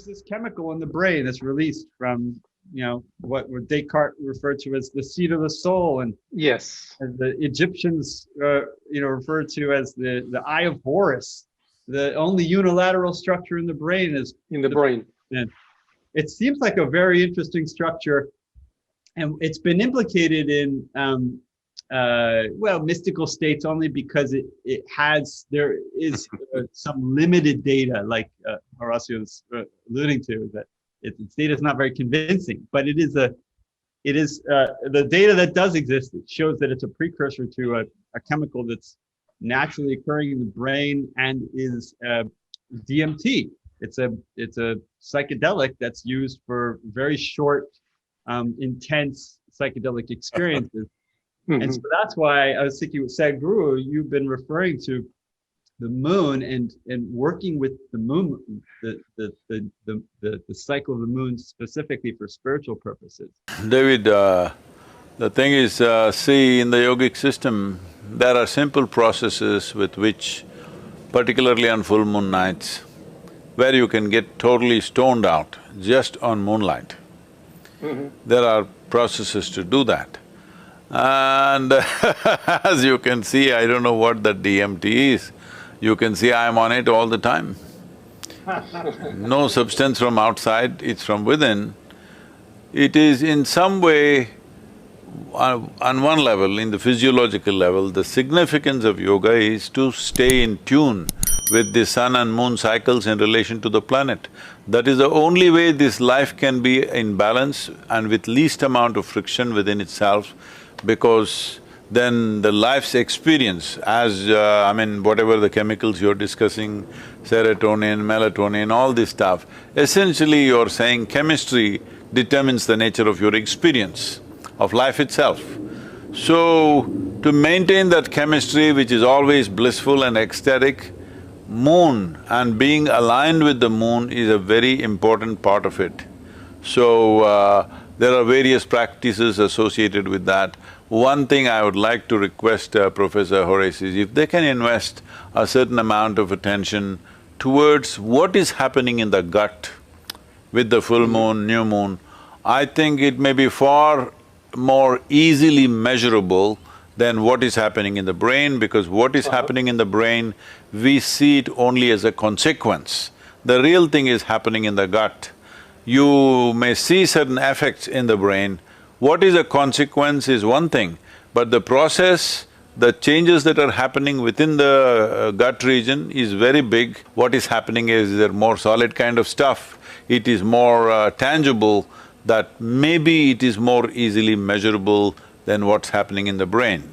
there's this chemical in the brain that's released from, what Descartes referred to as the seat of the soul, and Yes. as the Egyptians, referred to as the eye of Horus. The only unilateral structure in the brain is In the brain. And it seems like a very interesting structure, and it's been implicated in mystical states only because there is some limited data, like Horacio was alluding to, that its data is not very convincing, but it is the data that does exist. It shows that it's a precursor to a chemical that's naturally occurring in the brain and is DMT. It's a psychedelic that's used for very short, intense psychedelic experiences. And so that's why I was thinking with Sadhguru, you've been referring to the moon and working with the moon, the cycle of the moon specifically for spiritual purposes. David, the thing is, see, in the yogic system, there are simple processes with which, particularly on full moon nights, where you can get totally stoned out just on moonlight. There are processes to do that. And as you can see, I don't know what that DMT is, you can see I'm on it all the time. No substance from outside, it's from within. It is in some way, on one level, in the physiological level, the significance of yoga is to stay in tune with the sun and moon cycles in relation to the planet. That is the only way this life can be in balance and with least amount of friction within itself, because then the life's experience as… whatever the chemicals you're discussing, serotonin, melatonin, all this stuff, essentially you're saying chemistry determines the nature of your experience of life itself. So, to maintain that chemistry which is always blissful and ecstatic, moon and being aligned with the moon is a very important part of it. So, there are various practices associated with that. One thing I would like to request Professor Horace is if they can invest a certain amount of attention towards what is happening in the gut with the full moon, new moon, I think it may be far more easily measurable than what is happening in the brain, because what is happening in the brain, we see it only as a consequence. The real thing is happening in the gut. You may see certain effects in the brain. What is a consequence is one thing, but the process, the changes that are happening within the gut region is very big. What is happening is there more solid kind of stuff, it is more tangible, that maybe it is more easily measurable than what's happening in the brain.